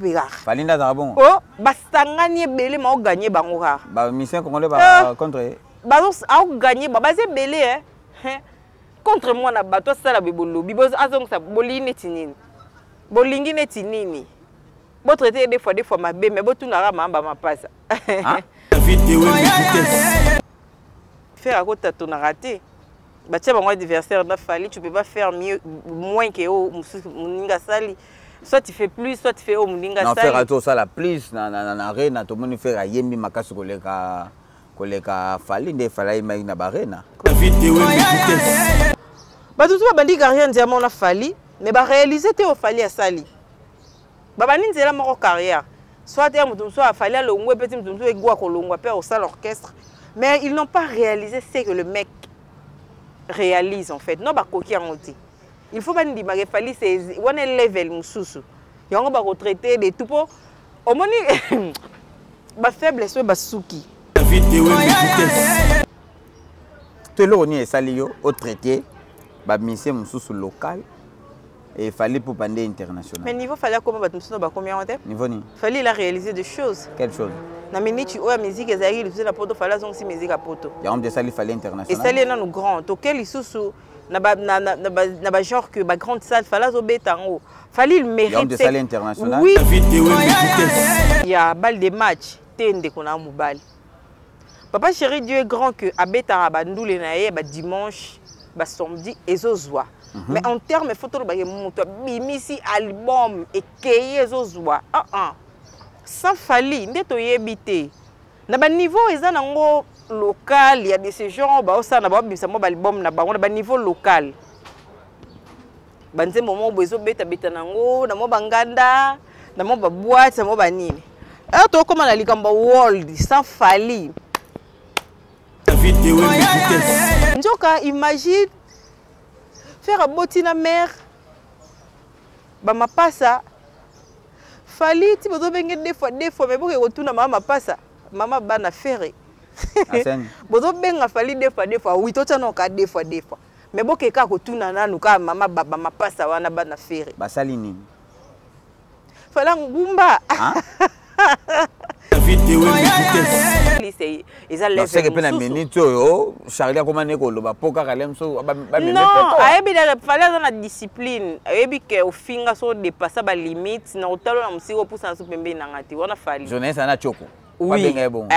Falinda Zarabon. Oh, Bastangani belé m'a gagné bangoura. Bah mission congolais contre. Balos a gagné babazé belé hein. Contre moi na bato sala bibolo. Bibos azong sa bolini tinini. Bolingi netinini. Bo traiter des fois ma bé mais bo tout na mamba ma passe. Hein? Faire à côté ton raté. Bah tiens mon adversaire n'a fallu tu peux pas faire mieux moins que au muninga sali. Soit tu fais plus, soit tu fais au Moulinga Sali. Non, faire à tout ça la plus, na arena, tout le monde fait à Yemi Makasu koleka fali, ne fallait pas na barena. Bah tout ça, bandi carrière diamant na fali, mais bah réaliser te au fali à Sali. Bah bandi nzela moko carrière. Soit te mutum soit fali à longwe petit mutum soit egwa ko longwa pe au salle orchestre, mais ils n'ont pas réalisé ce que le mec réalise en fait. Non bah coquille en outil. Il faut pas dire que fali c'est on est level mususu. Yango ba retraité de tout pour au moni ba faiblesse ba suki. Tout le monde est sali yo au traité ba mission mususu local et fallait pour pandé international. Mais niveau fallait comment ba mususu ba combien en tête? Niveau ni. Fallait il a réalisé des choses. Quelle chose? Na minute o musique ezali le faisait la poto fallait donc si musique à poto. Il y a un de sali fallait international. Et sali na nous grand. To quel isusu na ba genre que ba grande salle fallait zo betango. Fallait il mérite. Il y a un de sali international. Oui. Il y a balle de match tende kona mobile. Papa chéri Dieu est grand que abeta bandoule na ye ba dimanche ba samedi ezozwa. Mais en termes photo ba moto bimisi album et keye ezozwa. Sans fali ndeto yebité. Na ba niveau eza nango local, il y a des ces gens ba osa na ba bimisa mo ba album na ba ba niveau local. Banze momo bezo beta nango na mo banganda na mo ba boîte na mo ba nini. To comme na likamba world sans fali. Njoka imagine faire un botina mère ba mapasa fali ti bozo benge deux fois mais boke retourna mama pasa mama bana ferré bozo benga fali deux fois oui to tano ka deux fois mais boke ka retourna nanu ka mama baba mapasa wana bana ferré basali nini fala ngumba c'est que pena minute yo Charlie a comment neko loba poka kalem so ba non ayebi de fallait dans la discipline ayebi que au finga so dépasser ba limite na otalo na musiko pour ça so pembe na ngati wana fali jeunesse ana choko oui abenga bongo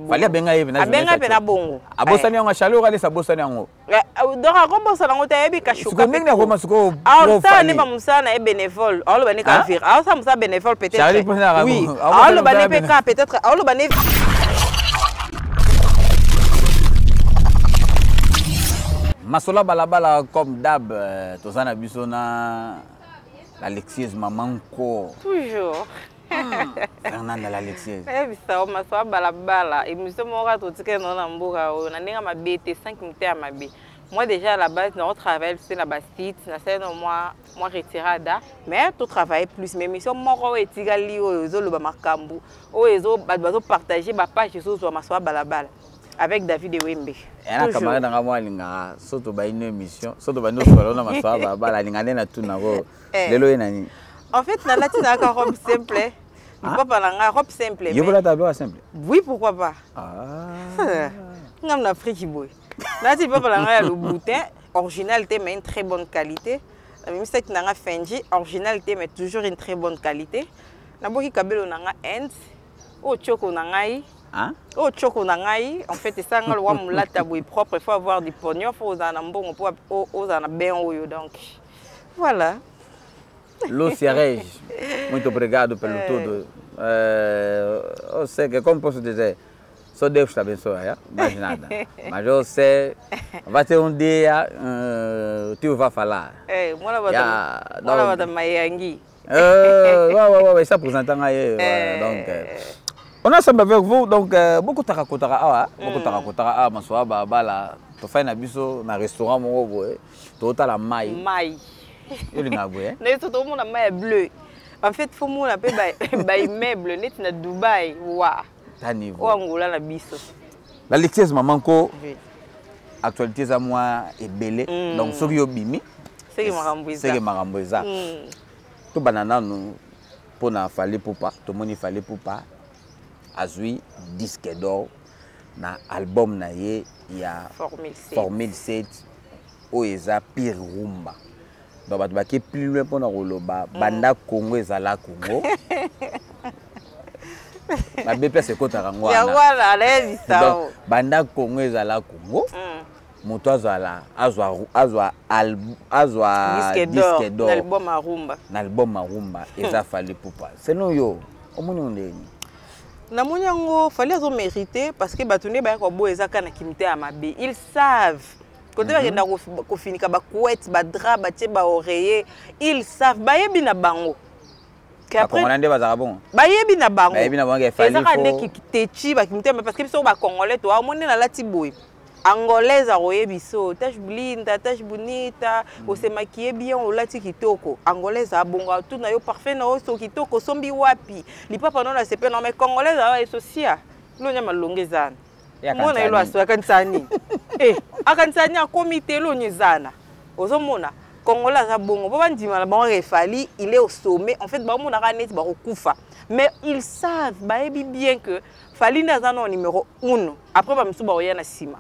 fali abenga pena bongo abosani yango Charlie o kalesa abosani yango donc akombosa nango ta ayebi ka shuka ndenge na koma suko ça ne ba musana e bénévole alors ba ne ka faire alors ça musa bénévole peut-être oui alors ba ne ka peut-être alors ba ne Masola balabala comme d'hab, Tozana Bisona, l'Alexieuse Mamanko. Toujours. Fernanda l'Alexieuse. Eh, ça, Masola balabala. Et nous sommes au tout dans l'amboura. On a ma BT 5 minutes à ma B. Moi, déjà, à la base, notre travail, c'est la bastide. C'est moi retirada. Mais tout travail plus. Mais mission, moi, je suis allé au Makambu. Au partager ma page sur Masola balabala. Avec David Ewembe. Et là, camarade dans moi, linga, surtout bah une émission, surtout bah nous parlons dans ma soirée, bah la linga n'est tout n'avo. Lelo nani. En fait, na lati na robe simple. Papa na robe simple. Il faut la table simple. Oui, pourquoi pas. Ngam na friki boy. Lati papa na le boutin originalité mais une très bonne qualité. Même si na nga Fendi originalité mais toujours une très bonne qualité. Na boki kabelo na nga end. O choko na ngai. Hein? Oh, choco nangai, en fait, c'est ça, on a la tabouille propre, il faut avoir du pognon, il faut aux anambons, aux anabéons, donc. Voilà. L'eau siège, muito obrigado pelo tudo. Eu sei que, como posso dizer, só Deus te abençoe, mais nada. Mas eu sei, vai ter dia, o tio vai falar. É, mora da Mayangi. Ouais, ça présente aí, donc. On a ensemble avec vous, donc beaucoup de tarakotara, Masoa Bala, tu fais un biseau dans un restaurant, tu as la maille. Maille. Il y a une maille. Tout le monde a maille bleue. En fait, il faut que les meubles, net na Dubaï, waouh. T'as niveau. Angola la biseau. La lecture mamanko, actualité à moi est belle, donc ce qui est bimi, c'est que maramboisa. Tout banana nous. pour na Fally Ipupa tout le monde Fally Ipupa azui disque d'or na album na ye ya Formule 7 oeza pire rumba donc bato baki plus loin pour na koloba banda Congo ezala Congo ba BP se kota rango ya wala leza banda Congo ezala Congo moto azwa disque d'or na album rumba eza Fally Ipupa selon yo omoni ndeni na moni yango Fally azo mérité parce que bato ne ba ko bo eza kana kimite ya mabe ils savent quand tu vas ko finika ba couette ba drap ba tie ba oreiller ils savent ba yebi na bango après on ande bazara bon ba yebi na bango ke Fally eza kande ki techi ba kimite parce que biso ba congolais to amoni na lati boy angolaise a biso tache blinda tache bonita o se maquiller bien o lati kitoko angolaise a bonga tout na yo parfait na o so kitoko sombi wapi li papa non na sepe non mais congolaise a esocia lo nyama longezana mona elo aso akansani akansani a comité lo nyezana ozomona congolaise a bongo ba ndima la bango Fally il est au sommet en fait ba mona ka net ba kokufa mais ils savent ba bien que Fally na non numéro 1 après ba msuba oya na sima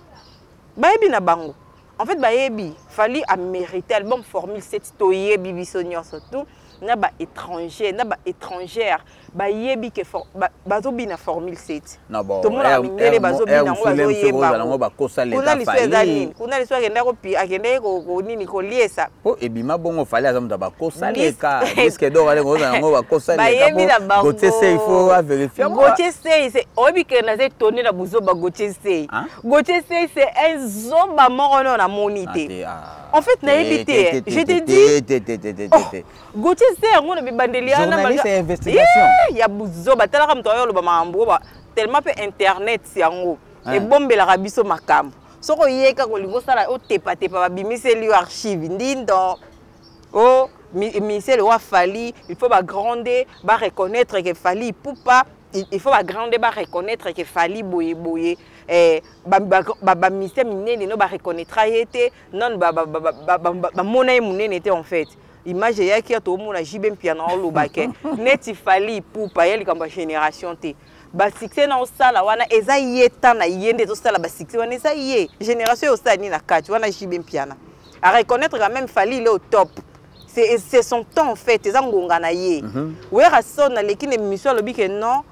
bayebi na bango en fait bayebi Fally a mérité album Formule 7 toyebi biso nyonso tout na ba étranger na ba étrangère bayebi que bazobi na Formule 7 na bon to mona mindele bazobi na ngo bazoyeba ba kosa leta Fally kuna liswa kenda ko pi akende ko nini ko liesa po ebima bongo Fally azamuta ba kosa leka disque d'or ale ngo na ngo ba kosa leka bayebi na bango Gauthier Sey il faut vérifier Gauthier Sey c'est oyebi que na toni na buzoba Gauthier Sey Gauthier Sey c'est un zoba moko na monité en fait na ebité je te dis Gauthier Sey ngo na bibandeliana journaliste investigation ya buzoba talaka mto yo loba mambo ba tellement pe internet yango e bombela ka biso makambo soko yeka ko lingo sala o tepa ba bimiseli archive ndindo o miseli wa Fally il faut ba gronder ba reconnaître que Fally Ipupa il faut ba gronder ba reconnaître que Fally boye ba miseli minene no ba reconnaître yete non ba mona munene était en fait image yaki to mona jibe mpiana o lobake neti Fally Ipupa yeli kamba génération te ba succès na osala wana eza yeta na yende to sala ba succès wana eza ye génération osani na kati wana jibe mpiana à reconnaître quand même Fally il est au top c'est son temps en fait eza ngonga na ye wera sona lekine mission lobi que non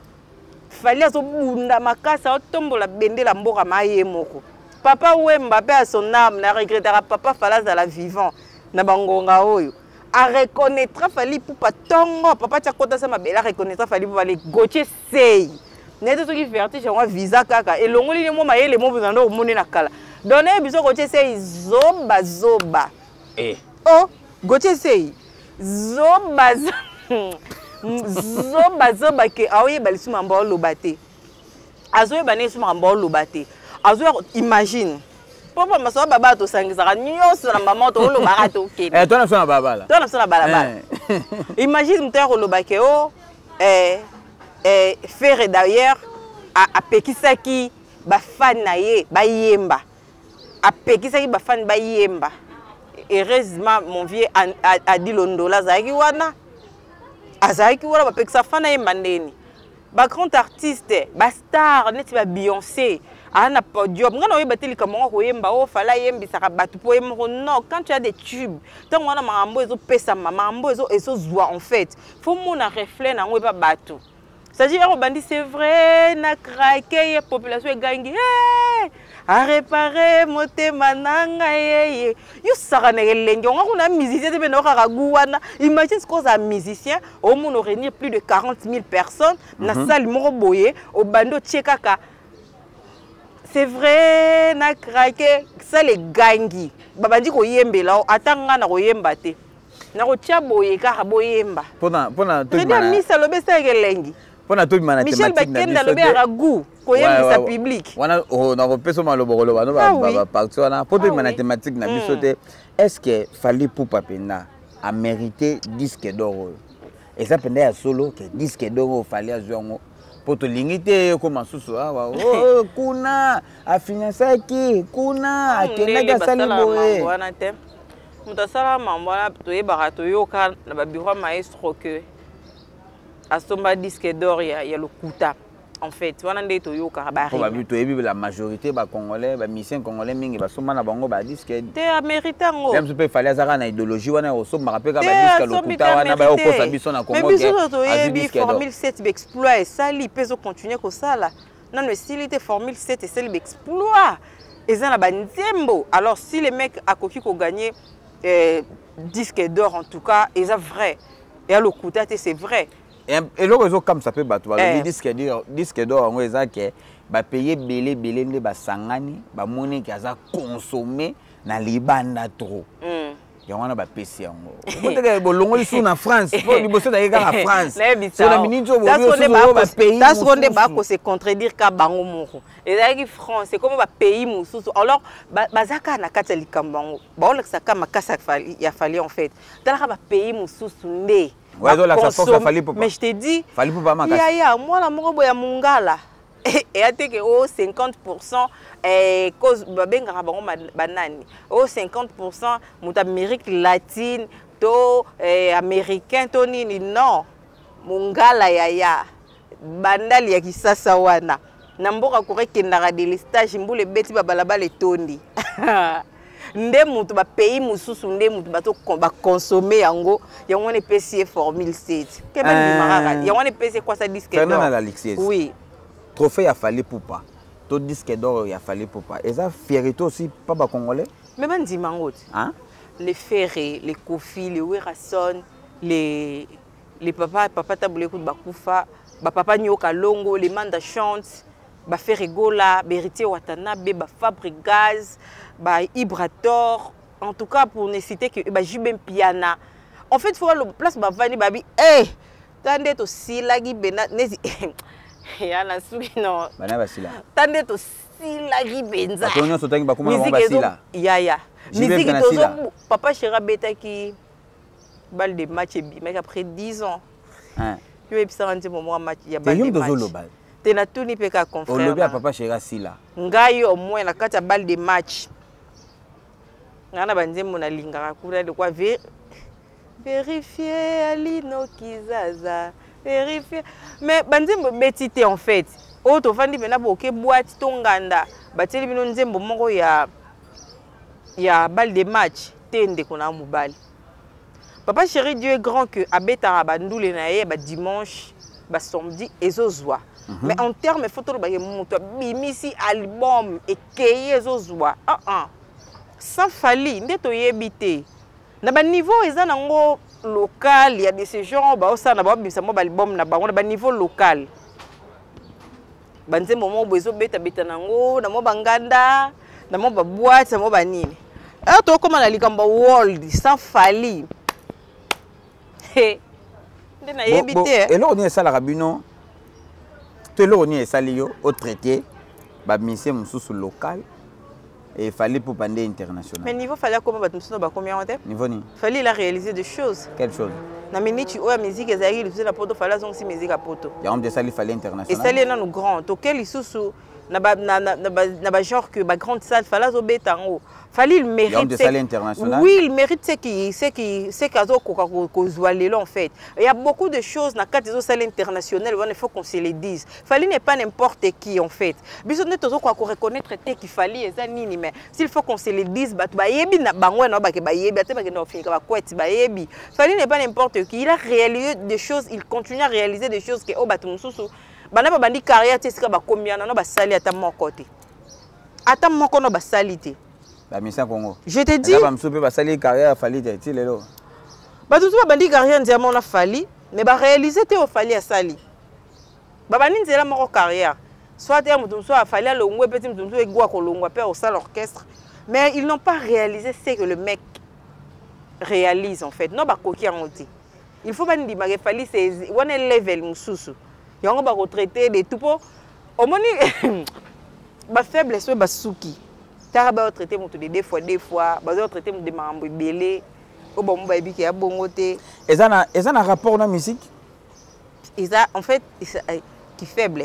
Fally azo bunda makasa otombola bendela mboka maye moko papa Wemba pe à son âme na regrettera papa Fally à la vivant na bangonga oyo a reconnaître Fally Ipupa tongo papa tia kota sa mabela reconnaître Fally Ipupa le Gauthier Sey neto soki vertige ngwa visa kaka elongoli le mo mayele mo buzando omoni na kala donner biso Gauthier Sey zoba oh Gauthier Sey zoba ke aoye balisu mamba lobate azoye banesu mamba lobate azoye imagine papa maso baba to sangisa nyonso na mama to lo baka to kene toi na so na babala imagine mtero lo bake o faire d'ailleurs a pekisaki ba fan na ye ba yemba a pekisaki ba fan ba yemba heureusement mon vieux a dit londola zaki wana azaki wana ba pekisa fan na yemba ndeni ba grand artiste ba star neti ba Beyoncé ana podium ngana oyeba telika mongo koyemba o fala yembisa ka batu po yembo non quand tu as des tubes tant wana mambo ezo pesa mambo ezo zwa en fait faut mona reflet na ngwe ba batu c'est-à-dire bandi c'est vrai na craquer la population gangi a réparer motema nanga ye yo saka na elenge on a musicien te beno ka guwana imagine ce qu'on a musicien au monde réunir plus de 40 000 personnes na salle moko boye au bando tchekaka. C'est vrai, na craqué, ça les gangi. Babadi ko yembe là, atanga na ko yemba te. Na ko tia boye ka boyemba. Pona tout mana. Ni ça lobe ça gelengi. Pona tout mana Michel Bakenda lobe a goût ko yemba sa public. Wana na ko peso malo bokolo ba no ba parti wana. Pona mana thématique na bisote. Est-ce que Fally Ipupa pena a mérité disque d'or? Et ça penda ya solo que disque d'or Fally azwango. Poto lingite koma susu awa oh kuna afinyasaki kuna akendaka saliboe wana te mutasala mambo na to yebaka to yoka na ba bureau maestro que asomba disque d'or ya lokuta. En fait, wana nde to yoka ba la majorité ba congolais, ba musiciens congolais mingi ba somba na bango ba disque. Te américain ngo. Même si peut fallait azaka na idéologie wana o somba rappel ka ba disque lokuta wana ba okosa biso na Congo. Mais biso to yebi formule 7 exploit ça li peso continuer ko sala. Non mais s'il était formule 7 et c'est l'exploit. Et ça na ba nzembo. Alors si les mecs a koki ko gagner disque d'or en tout cas, et ça vrai. Et à lokuta c'est vrai. Et le réseau comme ça peut battre le disque d'or on est que ba payer belé ne ba sangani ba moni qui a consommé na libanda trop ya wana ba pesi yango peut-être bolongo ici na France pour liboso d'ailleurs en France sur la minute au ba pays ça ce qu'on ba ko se contredire ka bango moko et d'ailleurs France c'est comme ba pays mususu alors bazaka na kati likambango ba oleksa ka makasa ya fali en fait tala ba pays mususu nde. Ouais, donc la force fallait pour. Mais je te dis, fallait pour pas ma moi la moko ya mungala et a que 50% cause babenga bango banani 50% muta Amérique latine to américain to nini non mungala ya bandali ya kisasa wana na mboka korekendaka de listage mbule beti babalabala etondi nde mutu ba pays mususu nde mutu bato ba consommer yango ne pesi formule 7 ke ba dimaraka yango ne pesi quoi ça disque d'or oui trophée a fallu pour pas to disque d'or il a fallu pour pas et ça fierté aussi pas ba congolais mais ban dimango hein les Ferré les Kofi les Werason les papa tabule ku bakufa ba papa nyoka longo les Manda chante ba Ferregola Beritier Watanabe ba Fabregas ba Ibrator en tout cas pour ne citer que ba Jubem Piana en fait faut le place ba vani babi tande to silagi bena nezi ya na suki non bana basila tande to silagi benza atonyo sotangi bakuma ba basila ya musique tozo papa Chera betaki balle de match mais après 10 ans yo episa nze moment match ya balle de match tena tuni peka confrère olobi papa Chera sila ngai au moins na kati ya balle de match ngana banzembo na lingaka kuna de quoi vérifier alino kizaza vérifier mais banzembo betité en fait auto fandi pena boke boîte tonganda bateli bino nzembo moko ya balle de match tende kona mobali papa Chéri Dieu est grand que abeta bandule na ye ba dimanche ba samedi ezozwa. Mais en termes photo ba muto bimisi album et keye ezozwa sans fali ndeto yebite na ba niveau eza nango local il y a des ces gens ba osana ba bimisa mo ba album na bango na ba niveau local banze momo bozo beta nango na mo banganda na mo ba boîte na mo ba nini to comme na likamba world sans fali ndena yebite et là on est ça la rabino te là on est ça lio au traité ba mission mususu local et il fallait pour bander international. Mais niveau fallait comment battre nous ba combien en tête? Niveau ni. Fallait la réaliser des choses. Quelle chose? Na minute ou la musique ezali le la poto fallait donc si musique à poto. Il y a homme de ça il fallait international. Et ça les non grand auquel isusu na ba genre que ba grande salle fallait au betango. Fallait il mérite. Il y a homme de ça international. Oui, il mérite c'est kazo ko zoalelo en fait. Il y a beaucoup de choses na quatre des salles internationales, il faut qu'on se les dise. Fallait n'est pas n'importe qui en fait. Biso ne tozo ko reconnaître qu'il fallait eza nini mais s'il faut qu'on se les dise ba yebi na bango na ba ke ba yebi ate ba ke na finka ba kweti ba yebi. Fallait n'est pas n'importe qui. Il a réalisé des choses, il continue à réaliser des choses que batu mususu bana ba bandi carrière tesika ba combien na ba sali ata mon côté. Ata moko no ba salite. La mission Congo. Je te dis. Ba msupe ba sali carrière fali te lelo. Ba tout ba bandi carrière ndiamo na fali mais ba réaliser te o fali a sali. Ba bandi nzela moko carrière. Soit te mutu soit fali a longwe petit mutu egwa ko longwa pe au salle orchestre mais ils n'ont pas réalisé ce que le mec réalise en fait. Non ba koki en oti. Il faut bandi ma fali c'est one level mususu. Yango ba retraité de tout pour au moni ba faiblesse ba suki. Tara ba traité mutu de deux fois ba traité mutu de mambo belé au bon ba bi ki ya bongote. Et ça na rapport na musique? Isa en fait qui faible.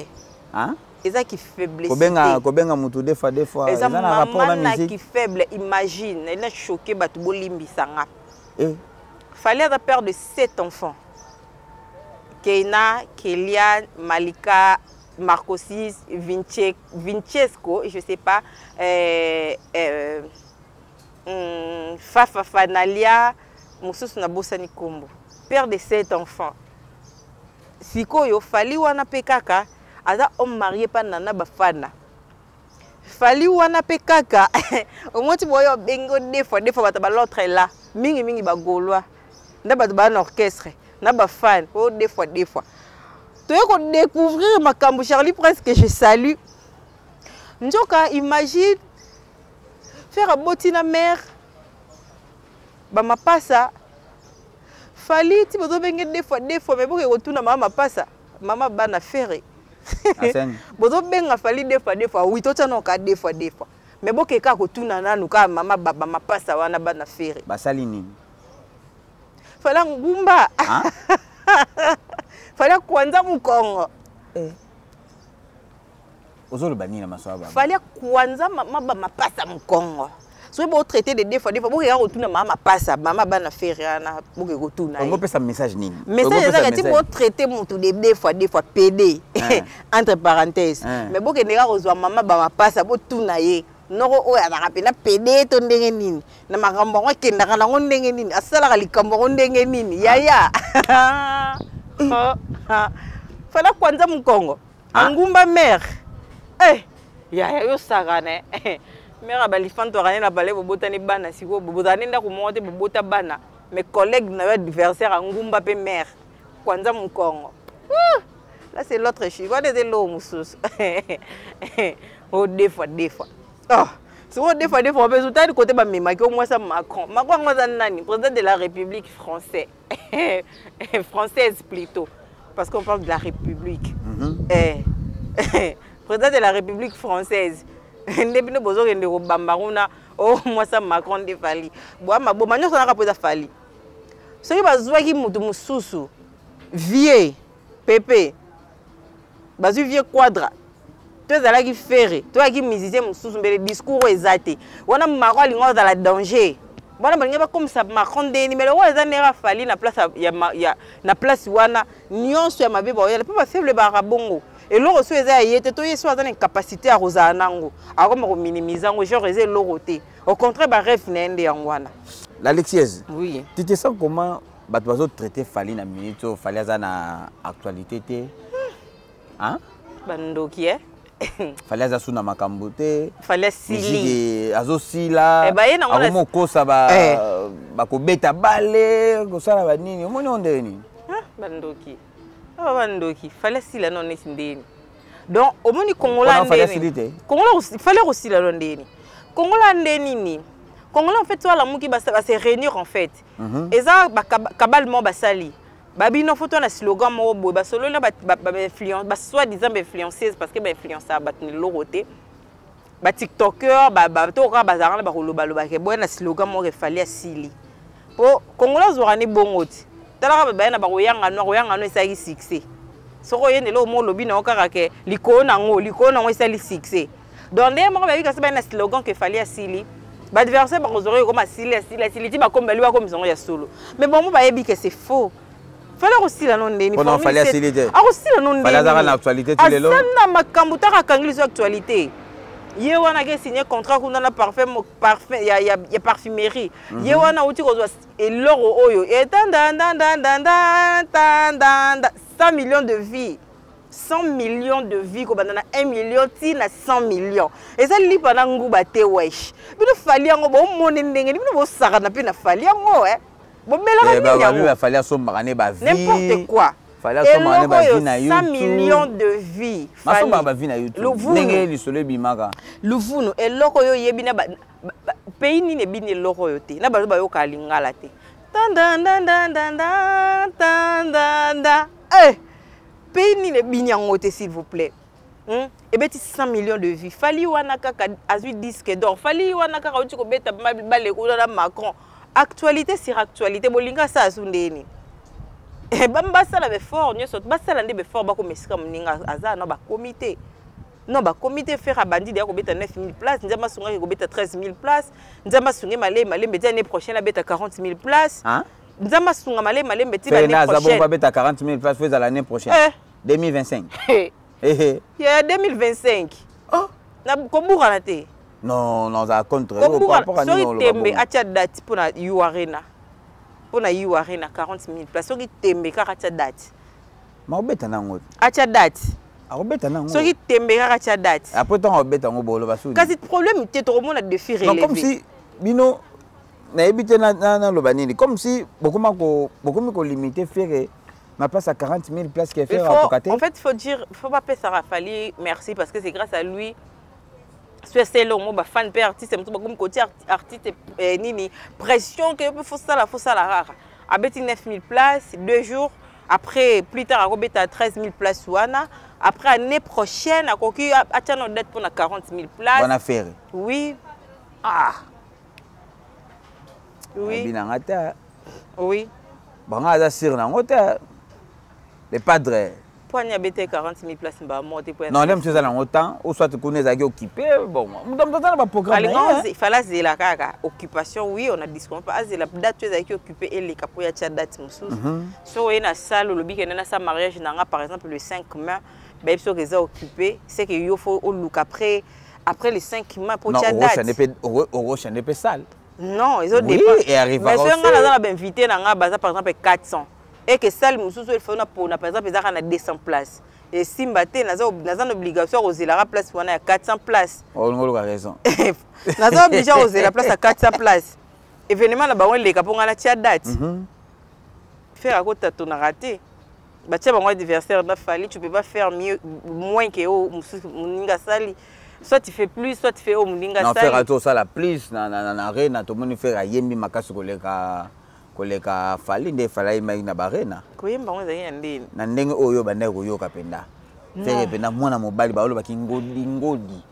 Hein? Isa qui faible. Kobenga mutu deux fois. Isa na rapport na musique. Qui faible, imagine, elle a choqué batu bolimbi sanga. Eh. Fallait avoir père de 7 enfants. Keina, Kélian, Malika, Marcosis, Vincesco, je ne sais pas, Fafa Fanalia, Moussous Nabosani Kombo, père de 7 enfants. Siko yo fali wana pekaka, aza homme marié pa nana bafana. Fali wana pekaka, au moins tu vois bengo des fois bataba l'autre est là, mingi ba gaulois, na bataba un orchestre, na ba fan, oh des fois. Tu veux découvrir ma Makambo Charlie presque je salue. Njoka imagine faire un botina mère, ba ma passa. Fali ti bozo benga des fois mais boke retourna mama passa, mama bana ferré. Bozo benga fali des fois oui tota no ka des fois. Mais boke ka retourna nanu ka mama baba ma passa wana bana ferré. Basali nini? Fala ngumba. Fallait kwanza mukongo. Ozolo bani na maswaba. Fallait kwanza mama passa mukongo. So bo traiter de des fois bo ya retourna mama passa mama bana faire na bo ke retourna. On peut ça message nini? Message ça que bo traiter mutu de des fois PD entre parenthèses. Mais bo ke ndeka kozwa mama ba passa bo tuna ye. Noko oya na kapena PD to ndenge nini. Na makambo ngo kendaka na ngo ndenge nini. Asala ka likambo ngo ndenge nini. Yaya. Fala kwanza mukongo angumba mère ya yo sagane mère balifanto rane na balé bobotani bana siko bobotani nda kumonte bobota bana mes collègues na adversaire angumba pe mère kwanza mukongo là c'est l'autre chose quoi de l'eau musus oh des fois oh c'est des fois on peut tout côté ba mema ki au moins ça Macron ngoza nani président de la République française plutôt parce qu'on parle de la République président de la République française ndebino bozo kende ko bambaruna oh moi ça Macron de fali boa maboma nyoso na kapoza fali soki bazwaki mutu mususu vieux pépé bazu vieux quadra tu es allé faire toi qui musicien mususu mbele discours ezate wana Macron alingo dans la danger bona balinga ba comme ça Macron ndeni mais wa ezanera fali na place ya na place wana nyonso ya mabe ba ya pas faible ba rabongo et loro so eza yete to yeso azana capacité à rosa nango akoma ko minimiser ngo genre eza loroté au contraire ba ref nende yangwana l'Alexiez. Oui, Tu te sens comment bato bazo traiter fali na minute fali azana actualité te hein bandoki fali aza suna makambo te fallait sili azo sila akomo kosa ba ko beta bale ko sala ba nini omoni onde nini bandoki fallait sila non nesindeni donc omoni kongola ndeni kongola fallait aussi la ndeni kongola ndeni ni kongola en fait toi la muki ba se réunir en fait et ça kabalement basali babino photo na slogan mo boy ba solo na ba influence ba soit disant ba influenceuse parce que ba influenceur ba tni loroté ba tiktoker ba to ka bazarana ba koloba loba ke boy na slogan mo ke fali asili po kongola zorani bongoti tala ba na ba koyanga no esaki succès soko yene lo mo lobi na okaka ke likona ngo esali succès donc ndé mo ba bika se ba na slogan ke fali asili ba adversaire ba kozore ko masili ti ba kombeli ba comme zongo ya solo mais bon mo ba yebi que c'est faux. Fallait aussi la non ndeni. On fallait assiliter. Ah aussi la non ndeni. Fallait avoir l'actualité tous les jours. Asana makambo ta kangli actualité. Ye wana ke signé contrat kuna na parfum ya parfumerie. Ye wana uti ko eloro oyo et 100 millions de vies. 100 millions de vies ko banana 1 million tina 100 millions. Et ça li pana nguba te wesh. Bino fali yango bo mone ndenge bino bo saka na pe na fali yango n'importe quoi. 100 millions de vies. Le vunu et loko yo yebina pays ni ne bini loko yo te. Na ba yo ka lingala te. Pays ni ne bini yango s'il vous plaît. Et bien 100 millions de vies. Fali wana kaka azui disque d'or. Fali wana kaka uti ko beta balé ko na Macron. Actualité sur actualité bolinga sa asundeni bamba sala be fort nyoso basala ndebe fort bako mesika muninga aza no ba comité faire abandi de ko beta 9000 places njama sunga ko beta 13000 places njama sunga male mbeti année prochaine beta 40000 places Nzamba sunga malembe ti l'année prochaine. Zabon va mettre à 40 000 places fais à l'année prochaine. 2025. Il y a 2025. Oh. Na kombura na te. Non, non, ça contre. Kombura so tembe acha date pour na U Arena. Pour na U Arena 40 000 places. So tembe ka acha date. Ma obeta nango. Acha date. A obeta nango. So tembe ka acha date. Après ton obeta ngo bolo basu. Kasi problème te to mona défi relevé. Comme si bino na ebité na lobanini comme si beaucoup ko limiter faire ma place à 40 000 places qui est fait à Pokaté. En fait, faut pas payer Sarah Fali merci parce que c'est grâce à lui. C'est le mot fan père artiste c'est comme côté artiste nini pression que faut ça la rare. A beti 9 000 places 2 jours après plus tard à beta 13 000 places ouana après année prochaine à cocu a tano date pour na 40 000 places. Bonne affaire. Oui. Ah. Oui. Binangata. Oui. Banga za sir na ngota. Les padres. Pour n'y habiter 40 000 places bah monter pour. Non, même si ça dans autant ou soit tu connais ça qui occupé bon. Nous dans pas programme. Il fallait zela kaka occupation oui, on a discuté pas zela date tu qui occupé et les capoya cha date mususu. So on a salle le bique na sa mariage nanga par exemple le 5 mai, ben so que ça occupé, c'est que il faut au look après le 5 mai pour cha date. Non, Roche n'est pas sale. Non, ils ont oui, et arrive mais si on a invité nanga baza par exemple 400 et que salle mususu il faut na pour par exemple ça na 200 places. Et si mbaté naza une obligation aux la place on a 400 places. Oh, on a raison. Naza obligé aux la place à 400 places. Événement là ba on les kaponga na tia date. Faire à côté ton raté. Ba tia bango adversaire na fali, tu peux pas faire mieux moins que au muninga sali. Soit tu fais plus, soit tu fais au muninga sali. Non, faire à tout ça la plus na arena to moni faire à yembi makasu koleka fali nde fala ima na barena koyemba ngo zaki ndeni na ndenge oyo banda koyoka penda fere penda mwana mobali ba oloba ngodi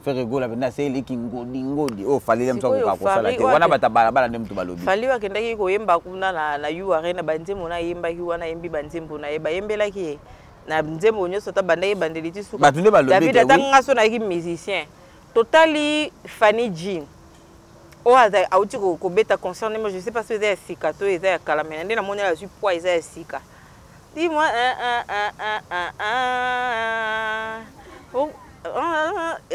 fere gola penda sele ngodi o fali le mtoko ka kosala te wana batabala bala ndem to balobi fali wa kendaki koyemba kuna na U Arena banzembo na yemba ki wana yembi banzembo na yeba yembela ki na nzembo nyoso ta banda yebandeli ti suka batunde balobi David atanga so na ki musicien totally Fanny Jean. Oh, auti ko beta concerne moi je sais pas si c'est sika to eza kala mais ndena mona la poids eza sika. Dis-moi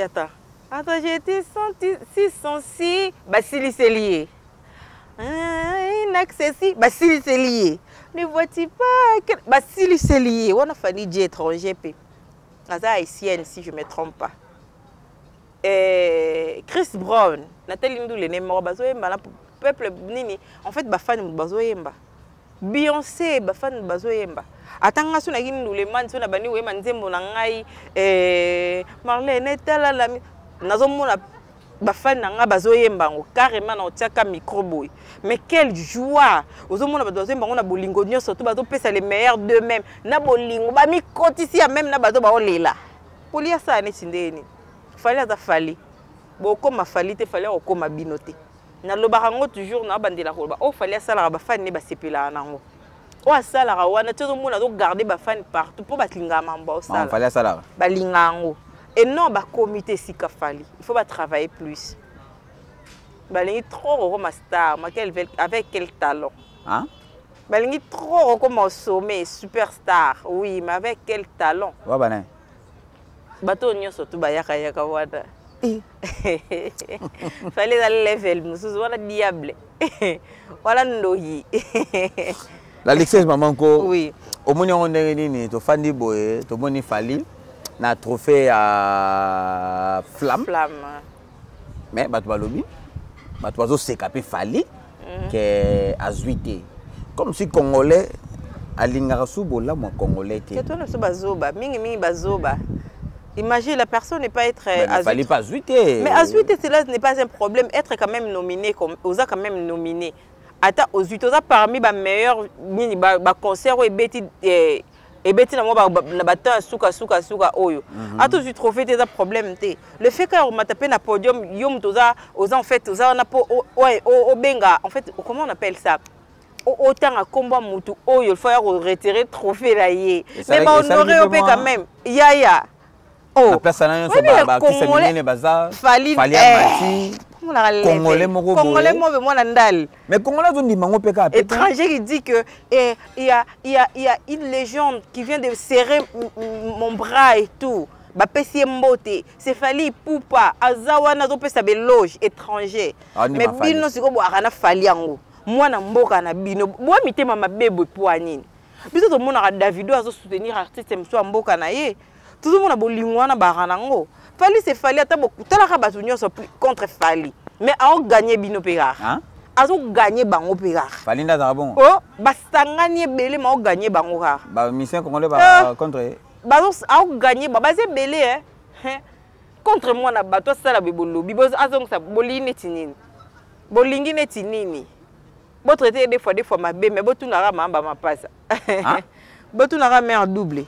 attends. Attends, j'ai été senti si sensi Basili c'est lié. Inaccessible Basili c'est lié. Ne vois-tu pas Basili c'est lié. On a fallu dire étranger p. Aza haïtienne si je me trompe pas. Chris Brown, Nathalie Ndoule Nemo bazoyemba na peuple nini en fait ba fan bazoyemba. Beyoncé ba fan bazoyemba. Atanga suna kini Ndoule man suna bani wema nzembo na ngai Marlene tala la nazomona ba fan nga bazoyemba ngo carrément na otiaka micro boy. Mais quelle joie! Ozomona bazoyemba ngona bolingo nyonso to bazo pesa les meilleurs d'eux-mêmes. Na bolingo ba mi kotisi ya même na bazo ba olela. Polia sa ne sindeni. Fallait à fali beaucoup ma fali te fallait au comme binoté na lobarango toujours na bandela ko ba o fallait ça la ba fan ne ba sepela nango o ça la wana tout le monde a garder ba fan partout pour ba linga mamba o ça fallait ça la ba lingango et non ba comité sika fali il faut pas travailler plus ba lingi trop comme star ma avec quel talent hein ba lingi trop comme au sommet superstar oui mais avec quel talent wa bana bato nyonso tu bayaka yaka wana fallait dans level mususu wana diable wala ndoyi la Lexus maman ko oui au moni on ndenge nini to fandi boye to moni fali na trophée à flamme mais bato balobi bato bazo sekape fali que azuité comme si congolais alingaka subola mo congolais te to na so bazoba mingi bazoba. Imagine, la personne n'est pas être il ne fallait pas azuiter. Mais azuiter, cela n'est pas un problème. Être quand même nominé, comme osa quand même nominé. Attends, aux osa parmi les meilleurs concerts et bêtis na moi na bata suka oyo. Attends, tu trouves des problèmes té. Le fait qu'on m'a tapé na podium, yom toza en fait osa na po o benga en fait comment on appelle ça? Autant à combat mutu oyo il faut retirer trophée là yé. Mais on aurait opé quand même. Ya. La place à l'année, c'est pas qui s'est mené les bazars. Fallait amati. Congolais moko boye. Congolais moko moi ndal. Mais Congolais on dit mango peka. Étranger qui dit que il y a une légende qui vient de serrer mon bras et tout. Bapesi mbote, c'est Fally Ipupa, azawana zo pesa beloge étranger. Mais bino siko bo akana Fally yango. Mwana mboka na bino. Bo mitema mabebo po anini. Biso to mona Davido azo soutenir artiste mso mboka na ye. Tout le monde a bolingwana baranango. Fally c'est Fally ata bo talaka batu nyonso contre Fally. Mais a gagné bino pegard. Hein? Azo gagné bango pegard. Fally ndaza bon. Oh, basangani ebele ma o gagné bango kar. Ba mission congolais ba contre Bazos a gagné ba bazé belé hein. Contre moi na bato sala bibolo. Biboz azong sa bolini tinini. Bolingi neti nini. Bo traiter des fois ma bé mais bo tunara mamba ma passe. Hein? Bo tunara mère doublé.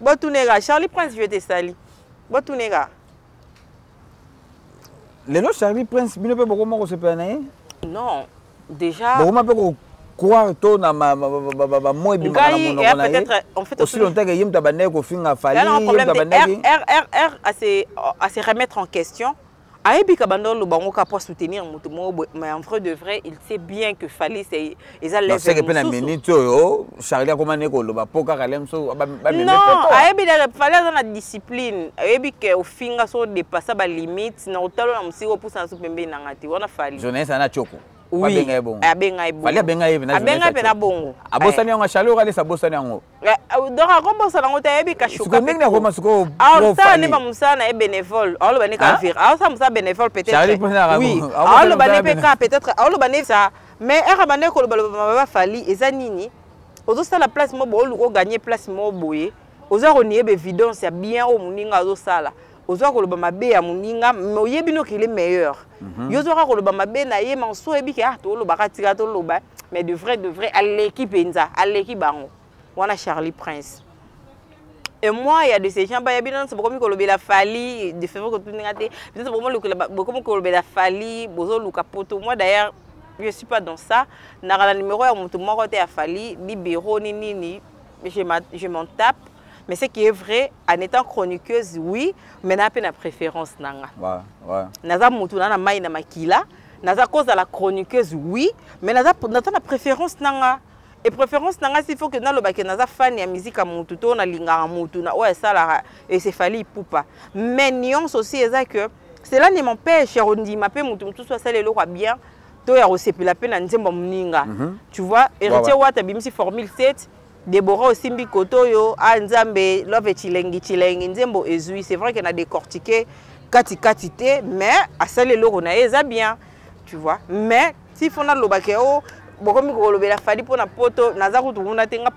Bo tunera Charlie Prince je te sali. Bo tunera. Les lots Charlie Prince bino pe boko moko se penaye? Non, déjà boko ma pe ko croire to na ma moi bi ma na mona peut-être en fait aussi longtemps que yim tabane ko finga Fally yim tabane à se remettre en question. Ayebi kabandolo bango ka pour soutenir mutu mo mais en vrai de vrai il sait bien que Fally c'est ils a levé. C'est que pena minute yo Charlie ko mané ko loba poka kalemso ba non ayebi la Fally dans la discipline ayebi que au finga so dépasser ba limite na otalo na musiko pour ça pembe na ngati wana Fally jeunesse ana choko. Oui, abenga ibo. Fally abenga ibo na jeunesse. Abenga pena bongo. Abosani ngo Charlie ko alisa bosani ngo. Donc akombo sala ngo tayebi ka shuka. Ko ndenge na ko masiko. Ah ça ne ba musana e bénévole. Alors ba ne ka vir. Ah ça musa bénévole peut-être. Oui. Alors ba ne peka peut-être. Alors ba ne ça. Mais era ba ne ko ba Fally eza nini. Ozo sala place mo bo luko gagner place mo boye. Ozo renier be évidence ya bien o muninga ozo sala. Ozo ko loba mabe ya muninga mais oyebi no qu'il est meilleur. Yozo ko loba mabe na ye manso ebi ke to loba katika to loba mais de vrai à l'équipe enza à l'équipe bango. Wana Charlie Prince. Et moi il y a de ces gens ba yabi non c'est beaucoup ko lobela Fally de faire que tout ngate. Peut-être beaucoup ko lobela Fally bozo luka poto. Moi d'ailleurs je suis pas dans ça. Na la numéro ya mutu moko te ya Fally libéro ni nini je m'en tape. Mais ce qui est vrai, en étant chroniqueuse, oui, mais n'a pas de préférence. Ouais. Naza mutu na mai na makila, naza cause de la chroniqueuse, oui, mais naza na préférence nanga. Et préférence nanga, s'il faut que na lobake naza fan ya musique à mutu to na linga mutu na ouais ça là et c'est Fally Ipupa. Mais nuance aussi est que cela ne m'empêche on dit m'appelle mutu tout soit ça les lois bien. To ya resepi la peine nzemba muninga. Tu vois, héritier wata bimsi formule 7. Déborah aussi Mbikoto yo Nzambe love chilengi nzembo ezui c'est vrai qu'on a décortiqué kati mais à celle là on a eza bien tu vois mais si fona lobakeo bokomi ko lobela Fally pona poto naza kutu kuna tenga